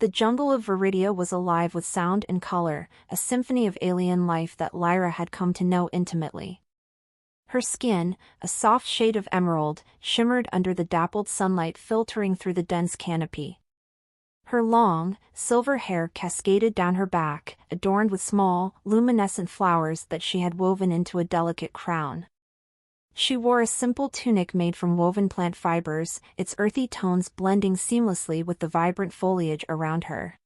The jungle of Viridia was alive with sound and color, a symphony of alien life that Lyra had come to know intimately. Her skin, a soft shade of emerald, shimmered under the dappled sunlight filtering through the dense canopy. Her long, silver hair cascaded down her back, adorned with small, luminescent flowers that she had woven into a delicate crown. She wore a simple tunic made from woven plant fibers, its earthy tones blending seamlessly with the vibrant foliage around her.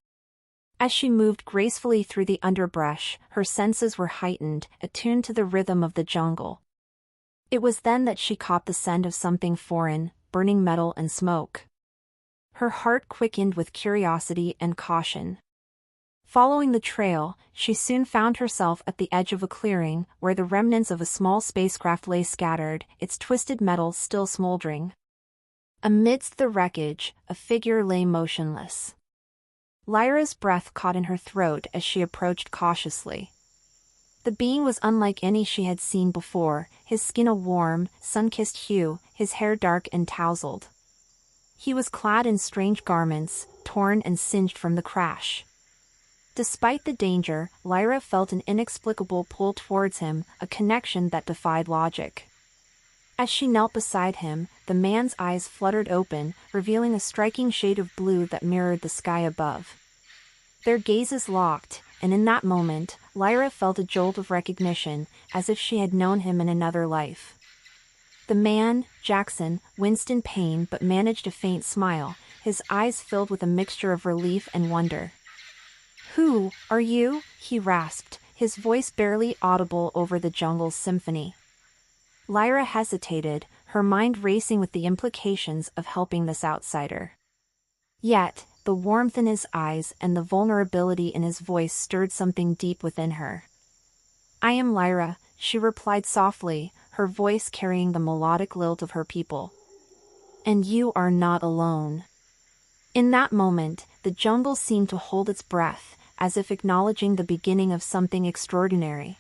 As she moved gracefully through the underbrush, her senses were heightened, attuned to the rhythm of the jungle. It was then that she caught the scent of something foreign, burning metal and smoke. Her heart quickened with curiosity and caution. Following the trail, she soon found herself at the edge of a clearing, where the remnants of a small spacecraft lay scattered, its twisted metal still smoldering. Amidst the wreckage, a figure lay motionless. Lyra's breath caught in her throat as she approached cautiously. The being was unlike any she had seen before, his skin a warm, sun-kissed hue, his hair dark and tousled. He was clad in strange garments, torn and singed from the crash. Despite the danger, Lyra felt an inexplicable pull towards him, a connection that defied logic. As she knelt beside him, the man's eyes fluttered open, revealing a striking shade of blue that mirrored the sky above. Their gazes locked, and in that moment, Lyra felt a jolt of recognition, as if she had known him in another life. The man, Jackson, winced in pain but managed a faint smile, his eyes filled with a mixture of relief and wonder. "Who are you?" he rasped, his voice barely audible over the jungle's symphony. Lyra hesitated, her mind racing with the implications of helping this outsider. Yet, the warmth in his eyes and the vulnerability in his voice stirred something deep within her. "I am Lyra," she replied softly, her voice carrying the melodic lilt of her people. "And you are not alone." In that moment, the jungle seemed to hold its breath, as if acknowledging the beginning of something extraordinary.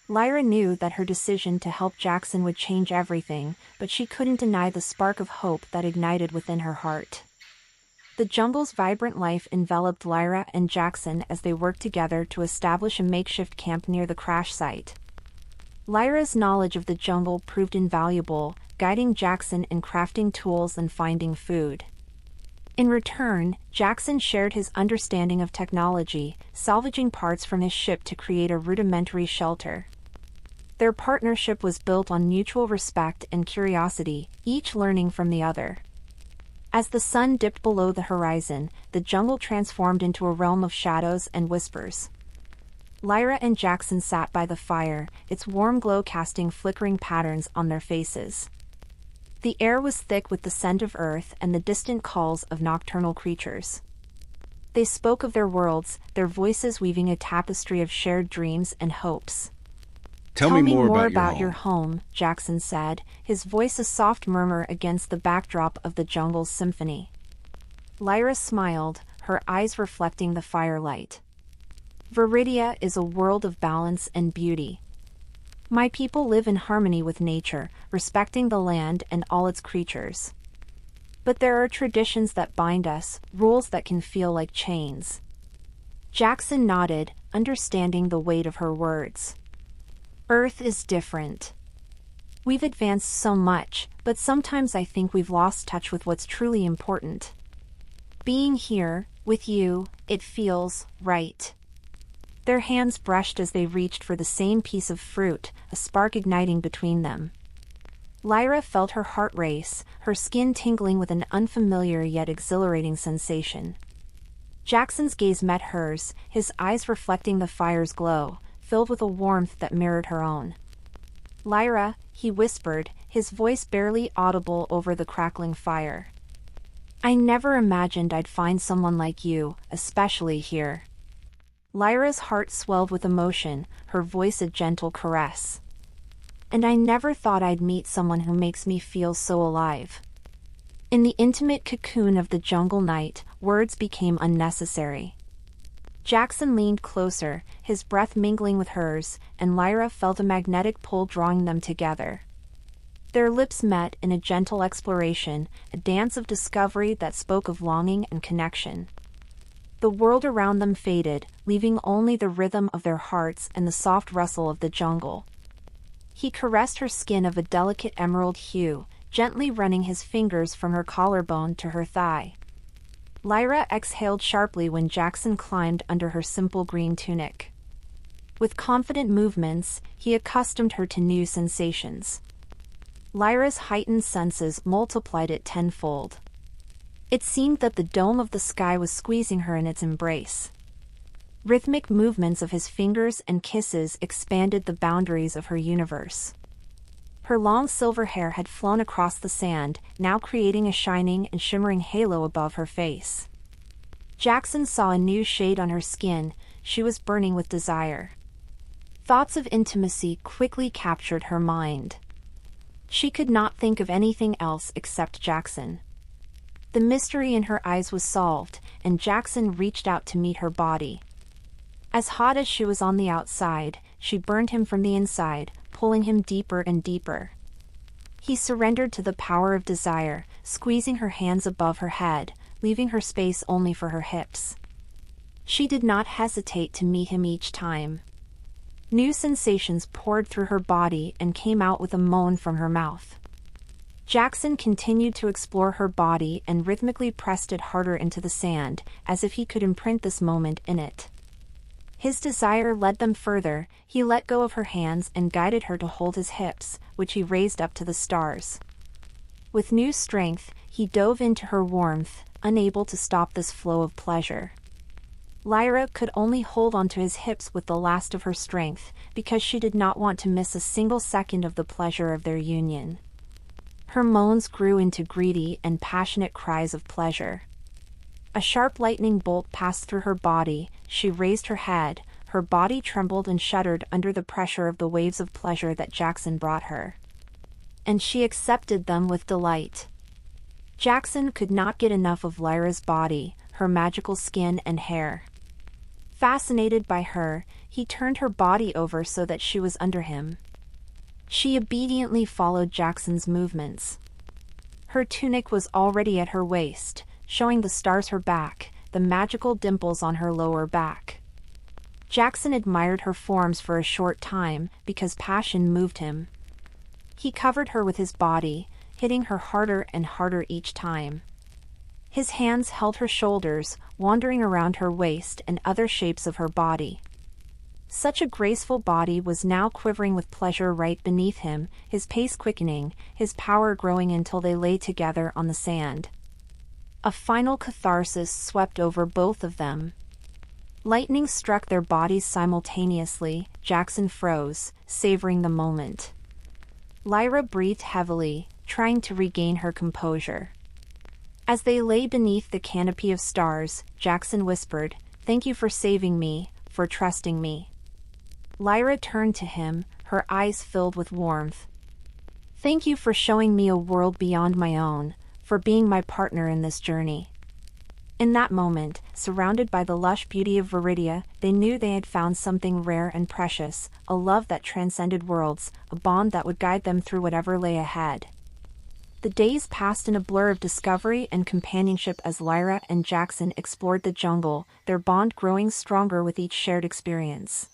Lyra knew that her decision to help Jackson would change everything, but she couldn't deny the spark of hope that ignited within her heart. The jungle's vibrant life enveloped Lyra and Jackson as they worked together to establish a makeshift camp near the crash site. Lyra's knowledge of the jungle proved invaluable, guiding Jackson in crafting tools and finding food. In return, Jackson shared his understanding of technology, salvaging parts from his ship to create a rudimentary shelter. Their partnership was built on mutual respect and curiosity, each learning from the other. As the sun dipped below the horizon, the jungle transformed into a realm of shadows and whispers. Lyra and Jackson sat by the fire, its warm glow casting flickering patterns on their faces. The air was thick with the scent of earth and the distant calls of nocturnal creatures. They spoke of their worlds, their voices weaving a tapestry of shared dreams and hopes. Tell me more about your home, Jackson said, his voice a soft murmur against the backdrop of the jungle's symphony. Lyra smiled, her eyes reflecting the firelight. "Viridia is a world of balance and beauty. My people live in harmony with nature, respecting the land and all its creatures. But there are traditions that bind us, rules that can feel like chains." Jackson nodded, understanding the weight of her words. "Earth is different. We've advanced so much, but sometimes I think we've lost touch with what's truly important. Being here, with you, it feels right." Their hands brushed as they reached for the same piece of fruit, a spark igniting between them. Lyra felt her heart race, her skin tingling with an unfamiliar yet exhilarating sensation. Jackson's gaze met hers, his eyes reflecting the fire's glow, filled with a warmth that mirrored her own. "Lyra," he whispered, his voice barely audible over the crackling fire. "I never imagined I'd find someone like you, especially here." Lyra's heart swelled with emotion, her voice a gentle caress. "And I never thought I'd meet someone who makes me feel so alive." In the intimate cocoon of the jungle night, words became unnecessary. Jackson leaned closer, his breath mingling with hers, and Lyra felt a magnetic pull drawing them together. Their lips met in a gentle exploration, a dance of discovery that spoke of longing and connection. The world around them faded, leaving only the rhythm of their hearts and the soft rustle of the jungle. He caressed her skin of a delicate emerald hue, gently running his fingers from her collarbone to her thigh. Lyra exhaled sharply when Jackson climbed under her simple green tunic. With confident movements, he accustomed her to new sensations. Lyra's heightened senses multiplied it tenfold. It seemed that the dome of the sky was squeezing her in its embrace. Rhythmic movements of his fingers and kisses expanded the boundaries of her universe. Her long silver hair had flown across the sand, now creating a shining and shimmering halo above her face. Jackson saw a new shade on her skin. She was burning with desire. Thoughts of intimacy quickly captured her mind. She could not think of anything else except Jackson. The mystery in her eyes was solved, and Jackson reached out to meet her body. As hot as she was on the outside, she burned him from the inside, pulling him deeper and deeper. He surrendered to the power of desire, squeezing her hands above her head, leaving her space only for her hips. She did not hesitate to meet him each time. New sensations poured through her body and came out with a moan from her mouth. Jackson continued to explore her body and rhythmically pressed it harder into the sand, as if he could imprint this moment in it. His desire led them further. He let go of her hands and guided her to hold his hips, which he raised up to the stars. With new strength, he dove into her warmth, unable to stop this flow of pleasure. Lyra could only hold onto his hips with the last of her strength, because she did not want to miss a single second of the pleasure of their union. Her moans grew into greedy and passionate cries of pleasure. A sharp lightning bolt passed through her body. She raised her head, her body trembled and shuddered under the pressure of the waves of pleasure that Jackson brought her. And she accepted them with delight. Jackson could not get enough of Lyra's body, her magical skin and hair. Fascinated by her, he turned her body over so that she was under him. She obediently followed Jackson's movements. Her tunic was already at her waist, showing the stars her back, the magical dimples on her lower back. Jackson admired her forms for a short time, because passion moved him. He covered her with his body, hitting her harder and harder each time. His hands held her shoulders, wandering around her waist and other shapes of her body. Such a graceful body was now quivering with pleasure right beneath him, his pace quickening, his power growing until they lay together on the sand. A final catharsis swept over both of them. Lightning struck their bodies simultaneously. Jackson froze, savoring the moment. Lyra breathed heavily, trying to regain her composure. As they lay beneath the canopy of stars, Jackson whispered, "Thank you for saving me, for trusting me." Lyra turned to him, her eyes filled with warmth. "Thank you for showing me a world beyond my own, for being my partner in this journey." In that moment, surrounded by the lush beauty of Viridia, they knew they had found something rare and precious, a love that transcended worlds, a bond that would guide them through whatever lay ahead. The days passed in a blur of discovery and companionship as Lyra and Jackson explored the jungle, their bond growing stronger with each shared experience.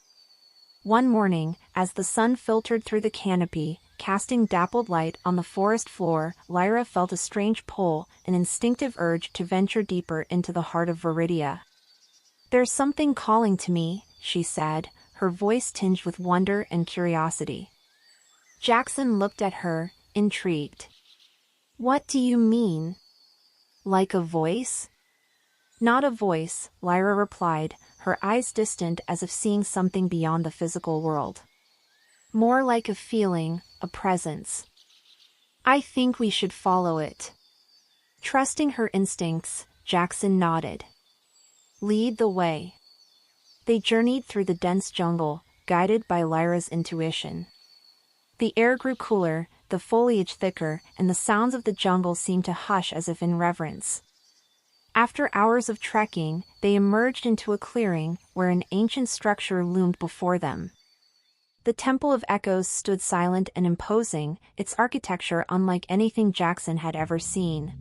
One morning, as the sun filtered through the canopy, casting dappled light on the forest floor, Lyra felt a strange pull, an instinctive urge to venture deeper into the heart of Viridia. "There's something calling to me," she said, her voice tinged with wonder and curiosity. Jackson looked at her, intrigued. "What do you mean? Like a voice?" "Not a voice," Lyra replied, her eyes distant as if seeing something beyond the physical world. "More like a feeling, a presence. I think we should follow it." Trusting her instincts, Jackson nodded. "Lead the way." They journeyed through the dense jungle, guided by Lyra's intuition. The air grew cooler, the foliage thicker, and the sounds of the jungle seemed to hush as if in reverence. After hours of trekking, they emerged into a clearing, where an ancient structure loomed before them. The Temple of Echoes stood silent and imposing, its architecture unlike anything Jackson had ever seen.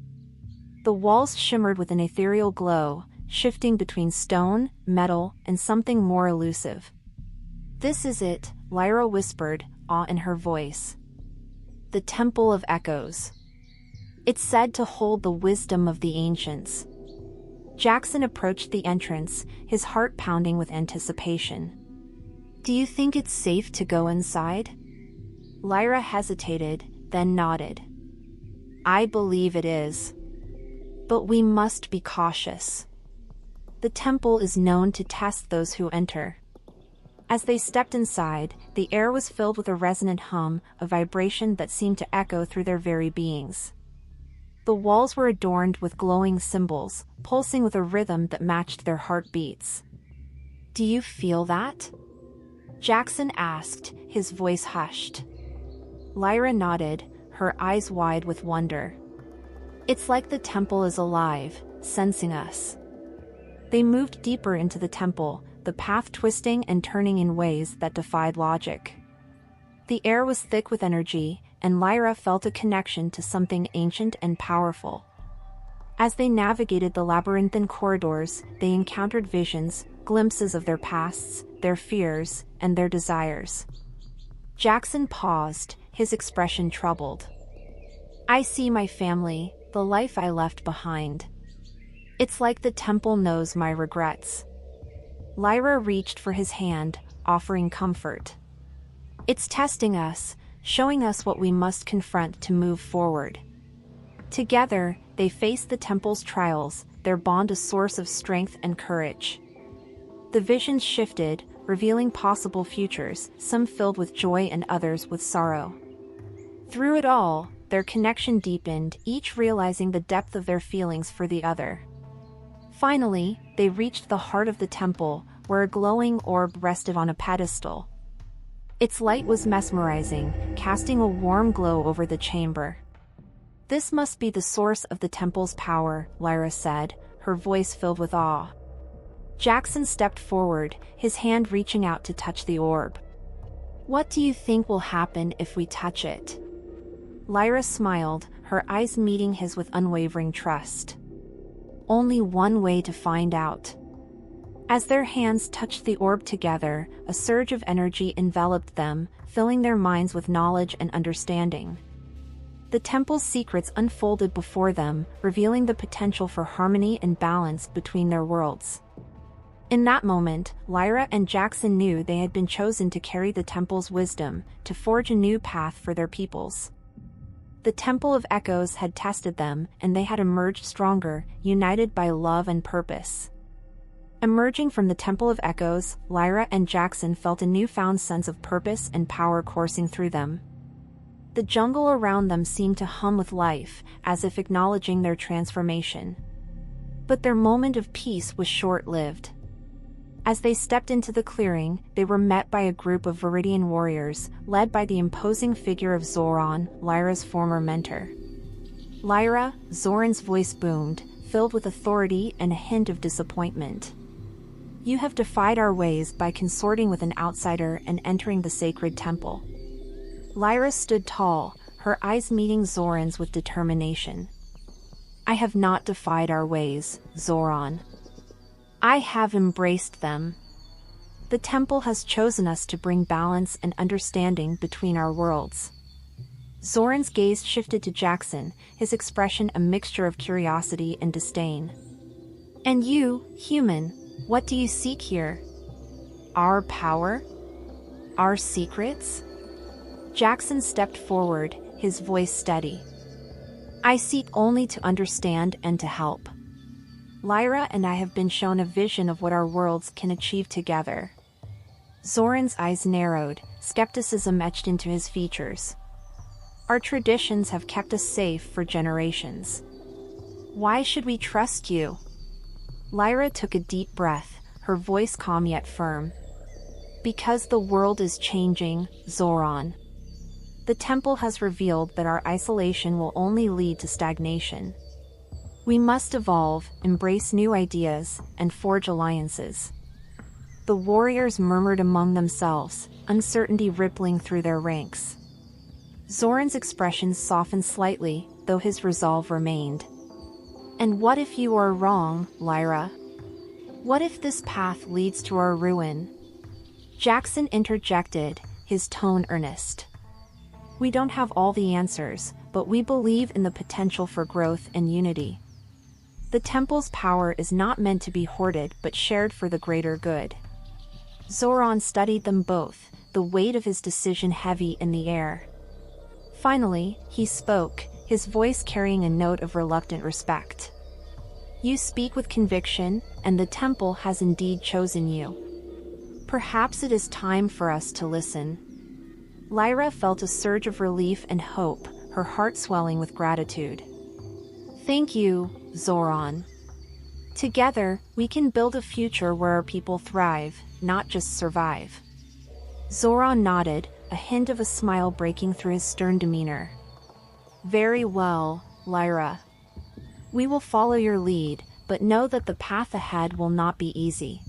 The walls shimmered with an ethereal glow, shifting between stone, metal, and something more elusive. "This is it," Lyra whispered, awe in her voice. "The Temple of Echoes. It's said to hold the wisdom of the ancients." Jackson approached the entrance, his heart pounding with anticipation. "Do you think it's safe to go inside?" Lyra hesitated, then nodded. "I believe it is. But we must be cautious. The temple is known to test those who enter." As they stepped inside, the air was filled with a resonant hum, a vibration that seemed to echo through their very beings. The walls were adorned with glowing symbols, pulsing with a rhythm that matched their heartbeats. "Do you feel that?" Jackson asked, his voice hushed. Lyra nodded, her eyes wide with wonder. "It's like the temple is alive, sensing us." They moved deeper into the temple, the path twisting and turning in ways that defied logic. The air was thick with energy, and Lyra felt a connection to something ancient and powerful. As they navigated the labyrinthine corridors, they encountered visions, glimpses of their pasts, their fears, and their desires. Jackson paused, his expression troubled. "I see my family, the life I left behind. It's like the temple knows my regrets." Lyra reached for his hand, offering comfort. "It's testing us, showing us what we must confront to move forward." Together, they faced the temple's trials, their bond a source of strength and courage. The visions shifted, revealing possible futures, some filled with joy and others with sorrow. Through it all, their connection deepened, each realizing the depth of their feelings for the other. Finally, they reached the heart of the temple, where a glowing orb rested on a pedestal. Its light was mesmerizing, casting a warm glow over the chamber. "This must be the source of the temple's power," Lyra said, her voice filled with awe. Jackson stepped forward, his hand reaching out to touch the orb. "What do you think will happen if we touch it?" Lyra smiled, her eyes meeting his with unwavering trust. "Only one way to find out." As their hands touched the orb together, a surge of energy enveloped them, filling their minds with knowledge and understanding. The temple's secrets unfolded before them, revealing the potential for harmony and balance between their worlds. In that moment, Lyra and Jackson knew they had been chosen to carry the temple's wisdom, to forge a new path for their peoples. The Temple of Echoes had tested them, and they had emerged stronger, united by love and purpose. Emerging from the Temple of Echoes, Lyra and Jackson felt a newfound sense of purpose and power coursing through them. The jungle around them seemed to hum with life, as if acknowledging their transformation. But their moment of peace was short-lived. As they stepped into the clearing, they were met by a group of Viridian warriors, led by the imposing figure of Zoran, Lyra's former mentor. "Lyra," Zoran's voice boomed, filled with authority and a hint of disappointment. "You have defied our ways by consorting with an outsider and entering the sacred temple." Lyra stood tall, her eyes meeting Zoran's with determination. "I have not defied our ways, Zoran. I have embraced them. The temple has chosen us to bring balance and understanding between our worlds." Zoran's gaze shifted to Jackson, his expression a mixture of curiosity and disdain. "And you, human, what do you seek here? Our power? Our secrets?" Jackson stepped forward, his voice steady. "I seek only to understand and to help. Lyra and I have been shown a vision of what our worlds can achieve together." Zoran's eyes narrowed, skepticism etched into his features. "Our traditions have kept us safe for generations. Why should we trust you?" Lyra took a deep breath, her voice calm yet firm. "Because the world is changing, Zoran. The temple has revealed that our isolation will only lead to stagnation. We must evolve, embrace new ideas, and forge alliances." The warriors murmured among themselves, uncertainty rippling through their ranks. Zoran's expression softened slightly, though his resolve remained. "And what if you are wrong, Lyra? What if this path leads to our ruin? Jackson interjected, his tone earnest. We don't have all the answers, but we believe in the potential for growth and unity. The temple's power is not meant to be hoarded but shared for the greater good. Zoran studied them both, the weight of his decision heavy in the air. Finally, he spoke, his voice carrying a note of reluctant respect. You speak with conviction, and the temple has indeed chosen you. Perhaps it is time for us to listen. Lyra felt a surge of relief and hope, her heart swelling with gratitude. Thank you, Zoran. Together, we can build a future where our people thrive, not just survive. Zoran nodded, a hint of a smile breaking through his stern demeanor. Very well, Lyra. We will follow your lead, but know that the path ahead will not be easy.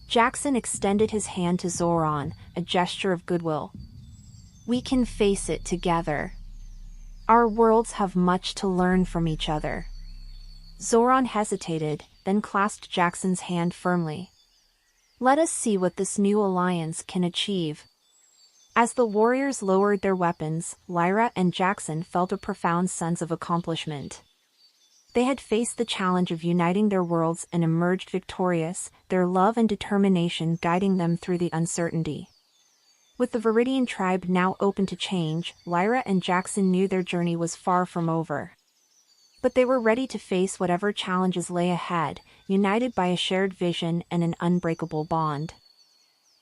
Jackson extended his hand to Zoran, a gesture of goodwill. We can face it together. Our worlds have much to learn from each other. Zoran hesitated, then clasped Jackson's hand firmly. Let us see what this new alliance can achieve. As the warriors lowered their weapons, Lyra and Jackson felt a profound sense of accomplishment. They had faced the challenge of uniting their worlds and emerged victorious, their love and determination guiding them through the uncertainty. With the Viridian tribe now open to change, Lyra and Jackson knew their journey was far from over. But they were ready to face whatever challenges lay ahead, united by a shared vision and an unbreakable bond.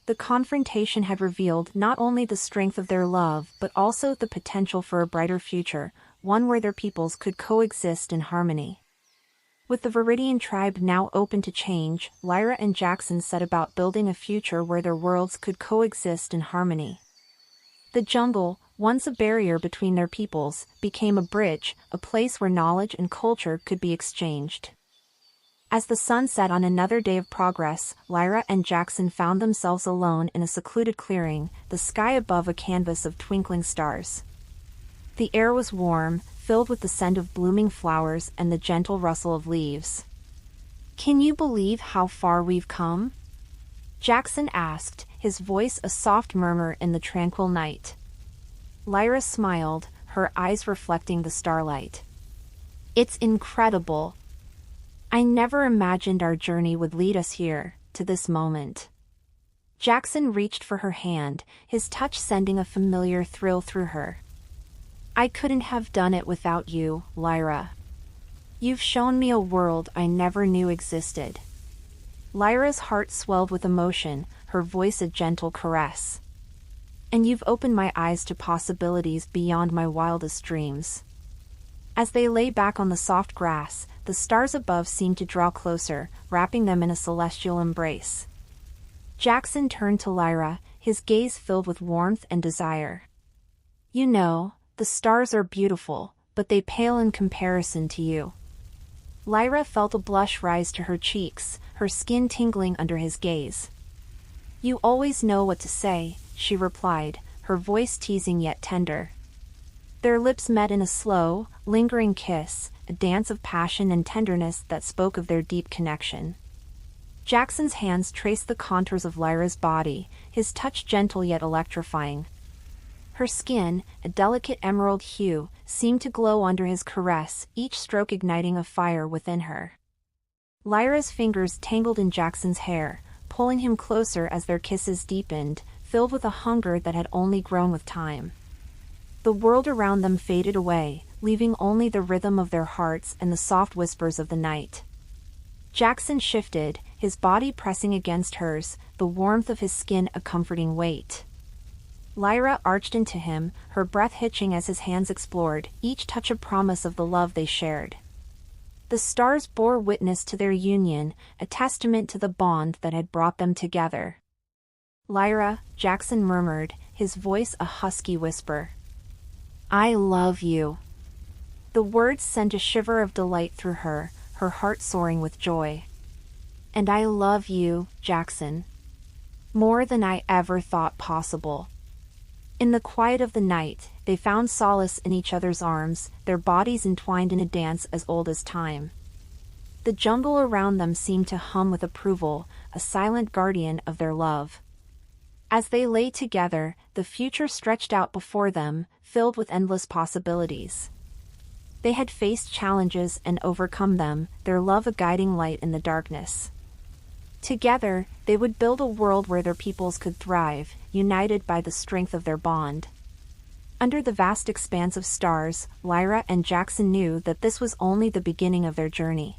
The confrontation had revealed not only the strength of their love but also the potential for a brighter future, one where their peoples could coexist in harmony. With the Viridian tribe now open to change, Lyra and Jackson set about building a future where their worlds could coexist in harmony. The jungle, once a barrier between their peoples, became a bridge, a place where knowledge and culture could be exchanged. As the sun set on another day of progress, Lyra and Jackson found themselves alone in a secluded clearing, the sky above a canvas of twinkling stars. The air was warm, filled with the scent of blooming flowers and the gentle rustle of leaves. Can you believe how far we've come? Jackson asked, his voice a soft murmur in the tranquil night. Lyra smiled, her eyes reflecting the starlight. It's incredible. I never imagined our journey would lead us here, to this moment. Jackson reached for her hand, his touch sending a familiar thrill through her. I couldn't have done it without you, Lyra. You've shown me a world I never knew existed. Lyra's heart swelled with emotion, her voice a gentle caress. And you've opened my eyes to possibilities beyond my wildest dreams. As they lay back on the soft grass, the stars above seemed to draw closer, wrapping them in a celestial embrace. Jackson turned to Lyra, his gaze filled with warmth and desire. You know, the stars are beautiful, but they pale in comparison to you. Lyra felt a blush rise to her cheeks, her skin tingling under his gaze. You always know what to say, she replied, her voice teasing yet tender. Their lips met in a slow, lingering kiss, a dance of passion and tenderness that spoke of their deep connection. Jackson's hands traced the contours of Lyra's body, his touch gentle yet electrifying. Her skin, a delicate emerald hue, seemed to glow under his caress, each stroke igniting a fire within her. Lyra's fingers tangled in Jackson's hair, pulling him closer as their kisses deepened, filled with a hunger that had only grown with time. The world around them faded away, leaving only the rhythm of their hearts and the soft whispers of the night. Jackson shifted, his body pressing against hers, the warmth of his skin a comforting weight. Lyra arched into him, her breath hitching as his hands explored, each touch a promise of the love they shared. The stars bore witness to their union, a testament to the bond that had brought them together. Lyra, Jackson murmured, his voice a husky whisper. I love you. The words sent a shiver of delight through her, her heart soaring with joy. And I love you, Jackson. More than I ever thought possible. In the quiet of the night, they found solace in each other's arms, their bodies entwined in a dance as old as time. The jungle around them seemed to hum with approval, a silent guardian of their love. As they lay together, the future stretched out before them, filled with endless possibilities. They had faced challenges and overcome them, their love a guiding light in the darkness. Together, they would build a world where their peoples could thrive, united by the strength of their bond. Under the vast expanse of stars, Lyra and Jackson knew that this was only the beginning of their journey.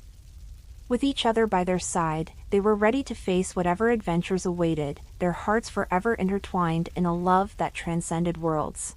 With each other by their side, they were ready to face whatever adventures awaited, their hearts forever intertwined in a love that transcended worlds.